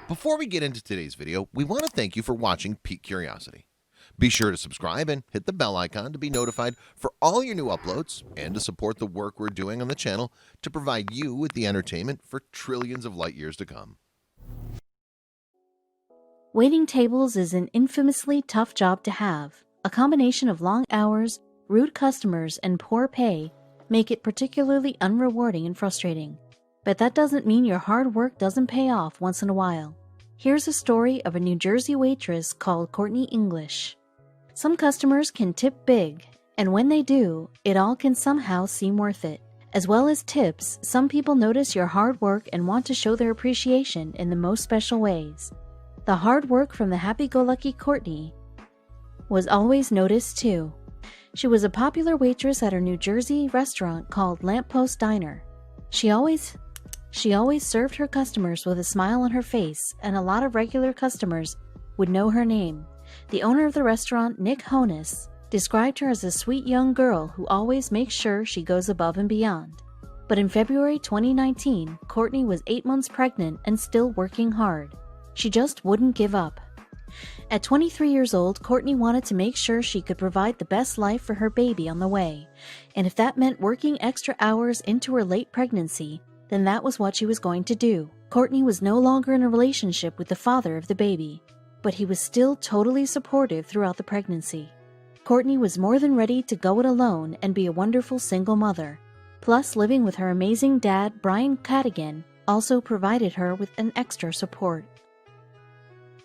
Before we get into today's video, we want to thank you for watching Peak Curiosity. Be sure to subscribe and hit the bell icon to be notified for all your new uploads and to support the work we're doing on the channel to provide you with the entertainment for trillions of light years to come. Waiting tables is an infamously tough job to have. A combination of long hours, rude customers, and poor pay make it particularly unrewarding and frustrating. But that doesn't mean your hard work doesn't pay off once in a while. Here's a story of a New Jersey waitress called Courtney English. Some customers can tip big, and when they do, it all can somehow seem worth it. As well as tips, some people notice your hard work and want to show their appreciation in the most special ways. The hard work from the happy-go-lucky Courtney was always noticed too. She was a popular waitress at her New Jersey restaurant called Lamppost Diner. She always served her customers with a smile on her face, and a lot of regular customers would know her name. The owner of the restaurant, Nick Honus, described her as a sweet young girl who always makes sure she goes above and beyond. But in February 2019, Courtney was 8 months pregnant and still working hard. She just wouldn't give up. At 23 years old, Courtney wanted to make sure she could provide the best life for her baby on the way. And if that meant working extra hours into her late pregnancy, then that was what she was going to do. Courtney was no longer in a relationship with the father of the baby, but he was still totally supportive throughout the pregnancy. Courtney was more than ready to go it alone and be a wonderful single mother. Plus, living with her amazing dad, Brian Cadigan, also provided her with an extra support.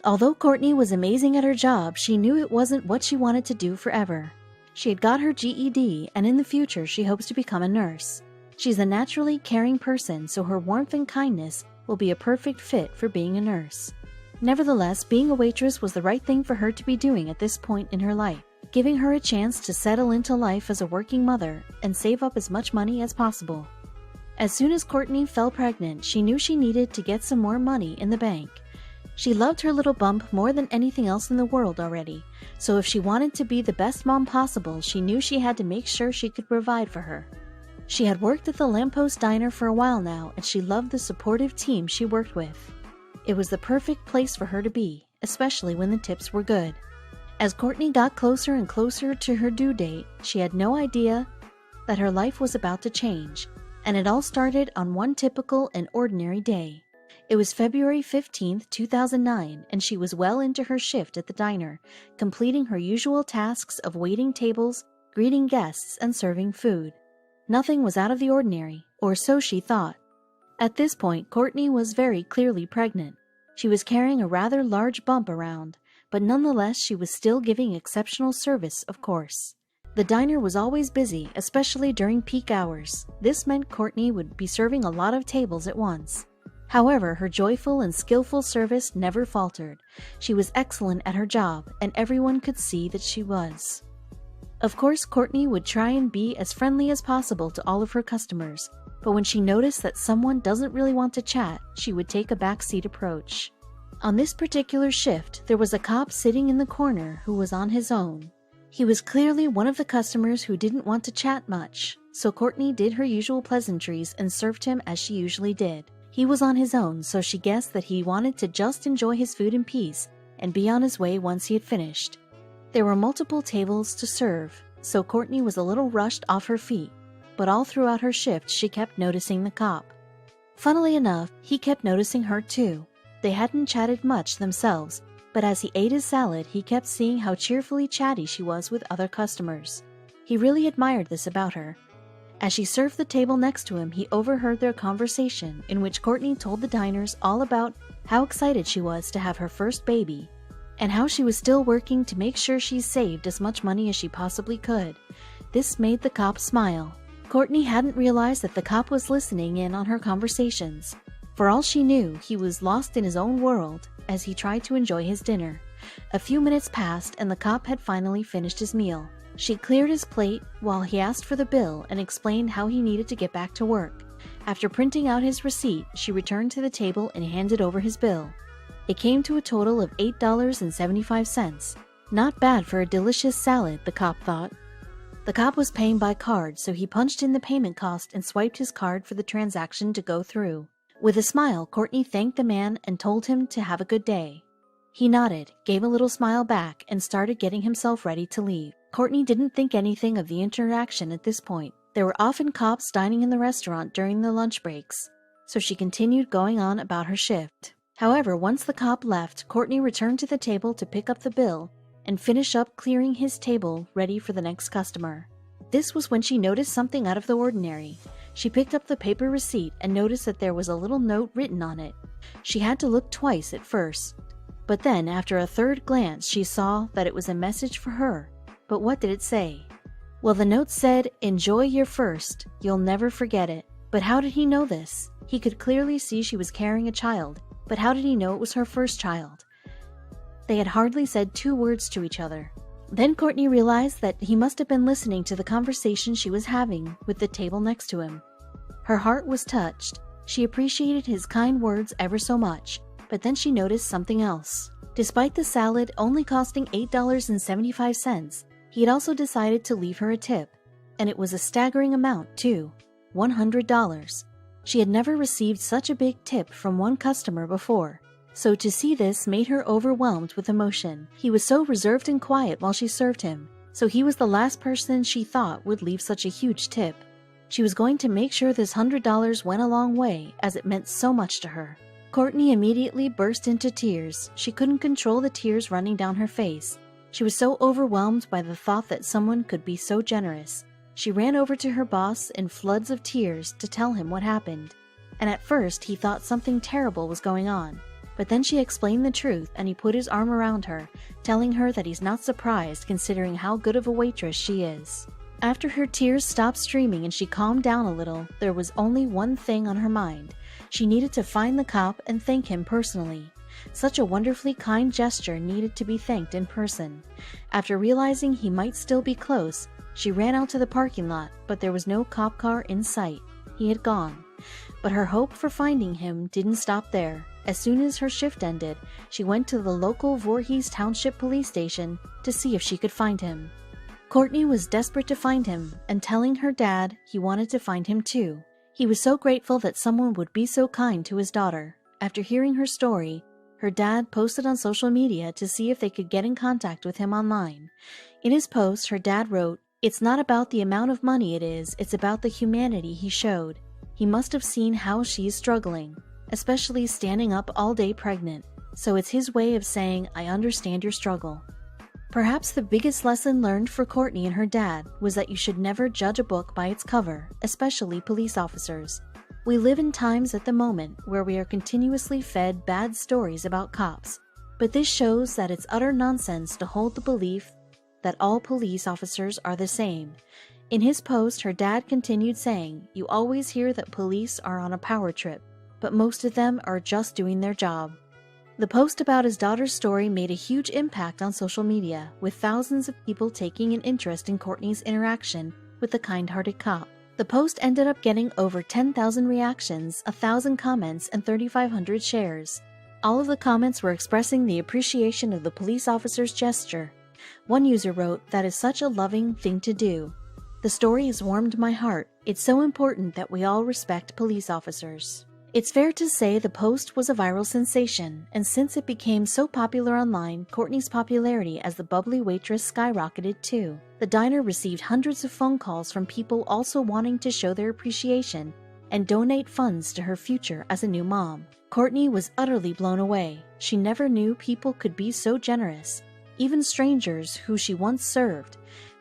Although Courtney was amazing at her job, she knew it wasn't what she wanted to do forever. She had got her GED, and in the future she hopes to become a nurse. She's a naturally caring person, so her warmth and kindness will be a perfect fit for being a nurse. Nevertheless, being a waitress was the right thing for her to be doing at this point in her life, giving her a chance to settle into life as a working mother and save up as much money as possible. As soon as Courtney fell pregnant, she knew she needed to get some more money in the bank. She loved her little bump more than anything else in the world already, so if she wanted to be the best mom possible, she knew she had to make sure she could provide for her. She had worked at the Lamppost Diner for a while now, and she loved the supportive team she worked with. It was the perfect place for her to be, especially when the tips were good. As Courtney got closer and closer to her due date, she had no idea that her life was about to change, and it all started on one typical and ordinary day. It was February 15th, 2009, and she was well into her shift at the diner, completing her usual tasks of waiting tables, greeting guests, and serving food. Nothing was out of the ordinary, or so she thought. At this point, Courtney was very clearly pregnant. She was carrying a rather large bump around, but nonetheless she was still giving exceptional service, of course. The diner was always busy, especially during peak hours. This meant Courtney would be serving a lot of tables at once. However, her joyful and skillful service never faltered. She was excellent at her job, and everyone could see that she was. Of course, Courtney would try and be as friendly as possible to all of her customers, but when she noticed that someone doesn't really want to chat, she would take a backseat approach. On this particular shift, there was a cop sitting in the corner who was on his own. He was clearly one of the customers who didn't want to chat much, so Courtney did her usual pleasantries and served him as she usually did. He was on his own, so she guessed that he wanted to just enjoy his food in peace and be on his way once he had finished. There were multiple tables to serve, so Courtney was a little rushed off her feet, but all throughout her shift she kept noticing the cop. Funnily enough, he kept noticing her too. They hadn't chatted much themselves, but as he ate his salad, he kept seeing how cheerfully chatty she was with other customers. He really admired this about her. As she served the table next to him, he overheard their conversation, in which Courtney told the diners all about how excited she was to have her first baby, and how she was still working to make sure she saved as much money as she possibly could. This made the cop smile. Courtney hadn't realized that the cop was listening in on her conversations. For all she knew, he was lost in his own world as he tried to enjoy his dinner. A few minutes passed, and the cop had finally finished his meal. She cleared his plate while he asked for the bill and explained how he needed to get back to work. After printing out his receipt, she returned to the table and handed over his bill. It came to a total of $8.75. Not bad for a delicious salad, the cop thought. The cop was paying by card, so he punched in the payment cost and swiped his card for the transaction to go through. With a smile, Courtney thanked the man and told him to have a good day. He nodded, gave a little smile back, and started getting himself ready to leave. Courtney didn't think anything of the interaction at this point. There were often cops dining in the restaurant during the lunch breaks, so she continued going on about her shift. However, once the cop left, Courtney returned to the table to pick up the bill and finish up clearing his table ready for the next customer. This was when she noticed something out of the ordinary. She picked up the paper receipt and noticed that there was a little note written on it. She had to look twice at first, but then after a third glance she saw that it was a message for her. But what did it say? Well, the note said, "Enjoy your first. You'll never forget it." But how did he know this? He could clearly see she was carrying a child, but how did he know it was her first child? They had hardly said 2 words to each other. Then Courtney realized that he must have been listening to the conversation she was having with the table next to him. Her heart was touched. She appreciated his kind words ever so much, but then she noticed something else. Despite the salad only costing $8.75, he had also decided to leave her a tip, and it was a staggering amount too, $100. She had never received such a big tip from one customer before, so to see this made her overwhelmed with emotion. He was so reserved and quiet while she served him, so he was the last person she thought would leave such a huge tip. She was going to make sure this $100 went a long way, as it meant so much to her. Courtney immediately burst into tears. She couldn't control the tears running down her face. She was so overwhelmed by the thought that someone could be so generous. She ran over to her boss in floods of tears to tell him what happened, and at first he thought something terrible was going on. But then she explained the truth and he put his arm around her, telling her that he's not surprised considering how good of a waitress she is. After her tears stopped streaming and she calmed down a little, there was only one thing on her mind. She needed to find the cop and thank him personally. Such a wonderfully kind gesture needed to be thanked in person. After realizing he might still be close, she ran out to the parking lot, but there was no cop car in sight. He had gone. But her hope for finding him didn't stop there. As soon as her shift ended, she went to the local Voorhees Township police station to see if she could find him. Courtney was desperate to find him, and telling her dad he wanted to find him too. He was so grateful that someone would be so kind to his daughter. After hearing her story, her dad posted on social media to see if they could get in contact with him online. In his post, her dad wrote, "It's not about the amount of money it is, it's about the humanity he showed. He must have seen how she's struggling, especially standing up all day pregnant. So it's his way of saying, I understand your struggle." Perhaps the biggest lesson learned for Courtney and her dad was that you should never judge a book by its cover, especially police officers. We live in times at the moment where we are continuously fed bad stories about cops, but this shows that it's utter nonsense to hold the belief that all police officers are the same. In his post, her dad continued saying, "You always hear that police are on a power trip, but most of them are just doing their job." The post about his daughter's story made a huge impact on social media, with thousands of people taking an interest in Courtney's interaction with the kind-hearted cop. The post ended up getting over 10,000 reactions, 1,000 comments, and 3,500 shares. All of the comments were expressing the appreciation of the police officer's gesture. One user wrote, "That is such a loving thing to do. The story has warmed my heart. It's so important that we all respect police officers." It's fair to say the post was a viral sensation, and since it became so popular online, Courtney's popularity as the bubbly waitress skyrocketed too. The diner received hundreds of phone calls from people also wanting to show their appreciation and donate funds to her future as a new mom. Courtney was utterly blown away. She never knew people could be so generous, even strangers who she once served.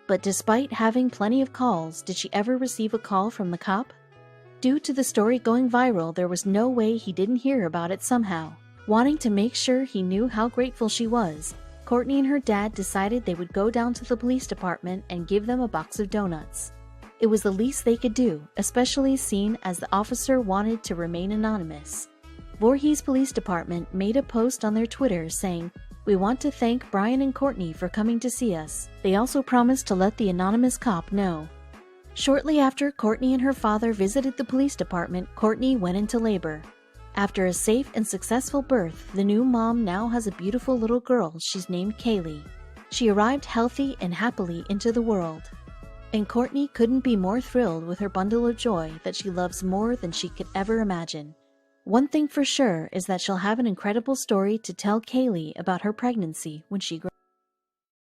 But despite having plenty of calls, did she ever receive a call from the cop? Due to the story going viral, there was no way he didn't hear about it somehow. Wanting to make sure he knew how grateful she was, Courtney and her dad decided they would go down to the police department and give them a box of donuts. It was the least they could do, especially seeing as the officer wanted to remain anonymous. Voorhees Police Department made a post on their Twitter saying, "We want to thank Brian and Courtney for coming to see us." They also promised to let the anonymous cop know. Shortly after Courtney and her father visited the police department, Courtney went into labor. After a safe and successful birth, the new mom now has a beautiful little girl she's named Kaylee. She arrived healthy and happily into the world. And Courtney couldn't be more thrilled with her bundle of joy that she loves more than she could ever imagine. One thing for sure is that she'll have an incredible story to tell Kaylee about her pregnancy when she grows